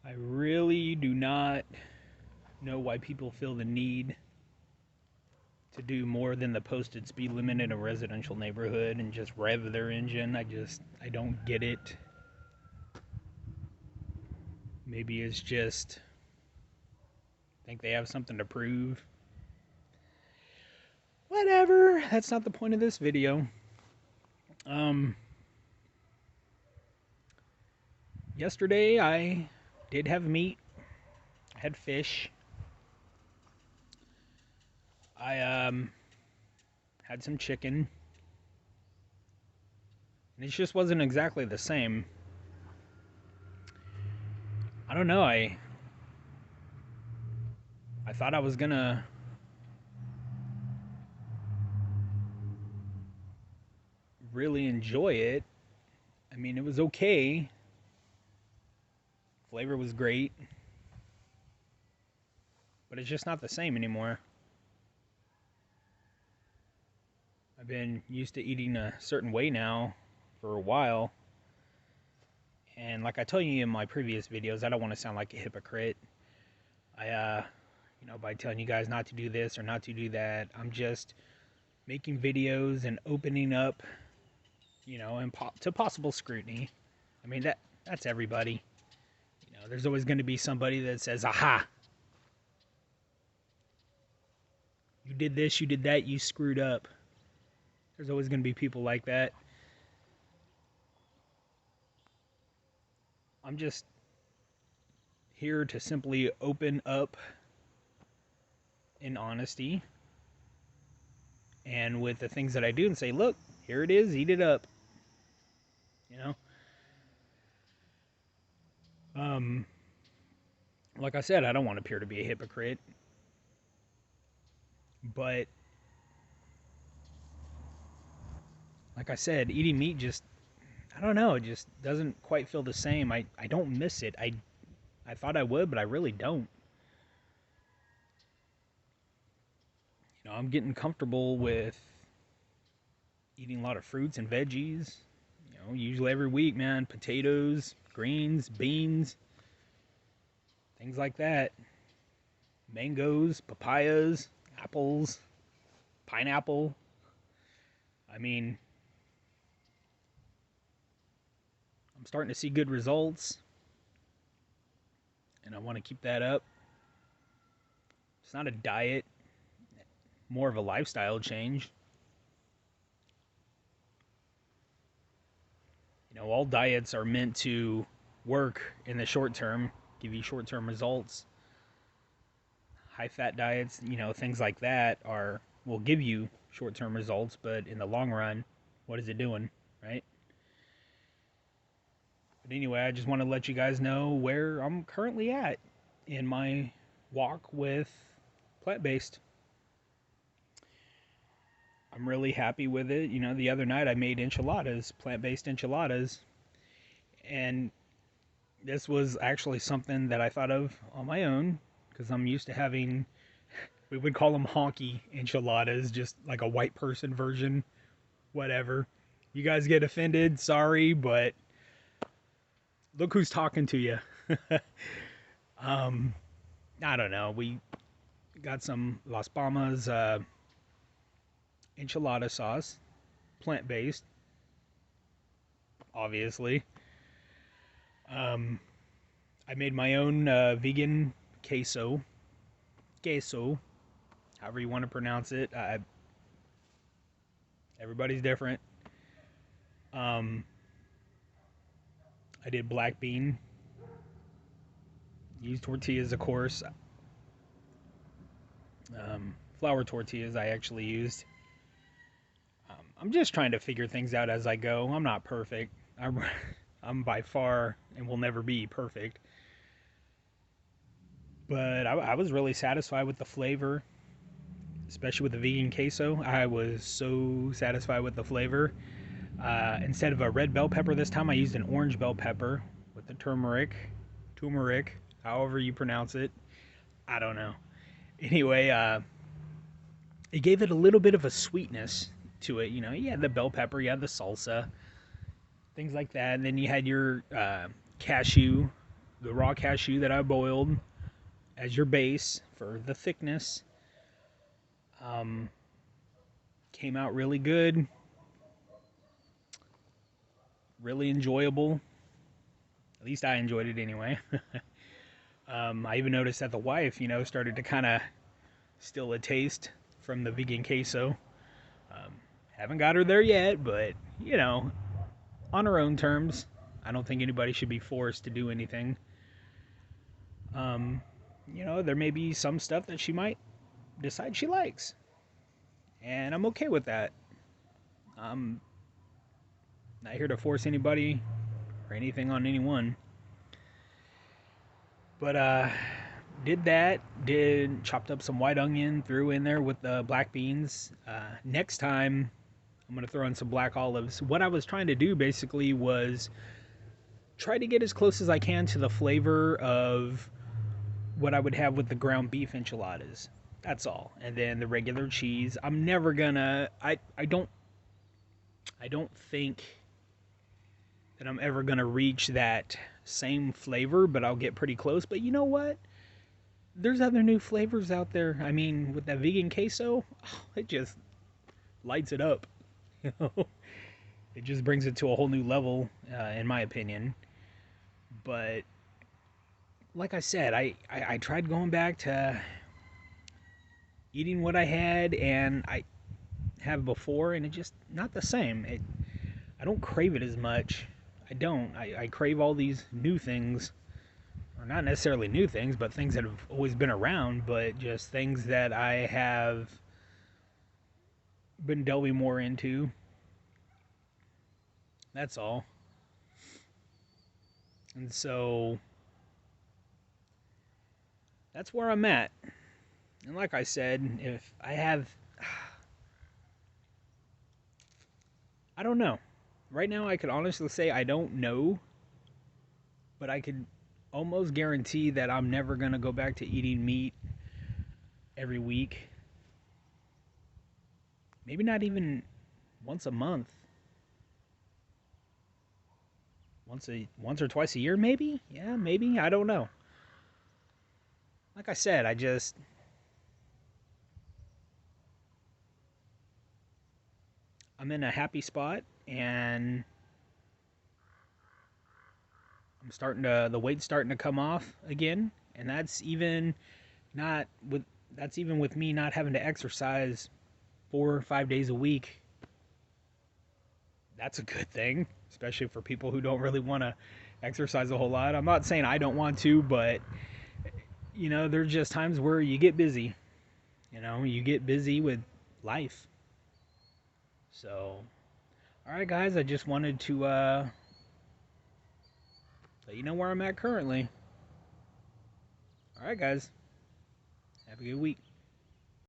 I really do not know why people feel the need to do more than the posted speed limit in a residential neighborhood and just rev their engine. I don't get it. Maybe it's just think they have something to prove. Whatever. That's not the point of this video. Um, Yesterday I did have meat. I had fish. I had some chicken. And it just wasn't exactly the same. I don't know. I thought I was gonna really enjoy it. I mean, it was okay. Flavor was great, but it's just not the same anymore. I've been used to eating a certain way now for a while. And like I told you in my previous videos, I don't want to sound like a hypocrite. By telling you guys not to do this or not to do that, I'm just making videos and opening up, and to possible scrutiny. I mean, that's everybody. There's always going to be somebody that says, "Aha! You did this, you did that, you screwed up." There's always going to be people like that. I'm just here to simply open up in honesty and with the things that I do and say, look, here it is, eat it up. You know? Like I said, I don't want to appear to be a hypocrite. But like I said, eating meat just I don't know, it just doesn't quite feel the same. I don't miss it. I thought I would, but I really don't. I'm getting comfortable with eating a lot of fruits and veggies. Usually every week, man, potatoes, greens, beans, things like that. Mangoes, papayas, apples, pineapple. I mean, I'm starting to see good results, and I want to keep that up. It's not a diet, more of a lifestyle change. All diets are meant to work in the short term, give you short term results. High fat diets, things like that will give you short term results, but in the long run, what is it doing, right? But anyway, I just want to let you guys know where I'm currently at in my walk with plant based. I'm really happy with it. The other night I made enchiladas, plant based enchiladas, and this was actually something that I thought of on my own because I'm used to having, we would call them honky enchiladas, just like a white person version, whatever. You guys get offended, sorry, but look who's talking to you. I don't know. We got some Las Palmas enchilada sauce, plant based, obviously. I made my own vegan queso, however you want to pronounce it. Everybody's different. I did black bean. Used tortillas, of course. Flour tortillas I actually used. I'm just trying to figure things out as I go. I'm not perfect. I'm by far and will never be perfect. But I was really satisfied with the flavor, especially with the vegan queso. I was so satisfied with the flavor. Instead of a red bell pepper this time, I used an orange bell pepper with the turmeric, however you pronounce it. I don't know. Anyway, it gave it a little bit of a sweetness to it. You had the bell pepper, you had the salsa, things like that. And then you had your cashew the raw cashew that I boiled as your base for the thickness. Um, Came out really good, really enjoyable. At least I enjoyed it anyway. I even noticed that the wife, started to kind of steal a taste from the vegan queso. Um, haven't got her there yet, but on her own terms. I don't think anybody should be forced to do anything. Um, there may be some stuff that she might decide she likes, and I'm okay with that. I'm not here to force anybody or anything on anyone. But did that, did chopped up some white onion, threw in there with the black beans. Next time, I'm going to throw in some black olives. What I was trying to do basically was try to get as close as I can to the flavor of what I would have with the ground beef enchiladas. That's all. And then the regular cheese. I'm never gonna I don't think that I'm ever gonna reach that same flavor, but I'll get pretty close. But you know what? There's other new flavors out there. I mean, with that vegan queso, it just lights it up. You know, it just brings it to a whole new level, in my opinion. But like I said, I tried going back to eating what I had and I have before, and it just not the same. I don't crave it as much. I don't. I crave all these new things, or not necessarily new things, but things that have always been around, but just things that I have been delving more into. That's all. And so that's where I'm at. And like I said, if I have, I don't know. Right now, I could honestly say I don't know, but I could almost guarantee that I'm never going to go back to eating meat every week. Maybe not even once a month. Once or twice a year, maybe? Yeah, maybe. I don't know. Like I said, I'm in a happy spot and the weight's starting to come off again, and not with that's even with me not having to exercise 4 or 5 days a week. That's a good thing, especially for people who don't really want to exercise a whole lot. I'm not saying I don't want to, but there's just times where you get busy. You get busy with life. So, all right, guys, I just wanted to let you know where I'm at currently. All right, guys, have a good week.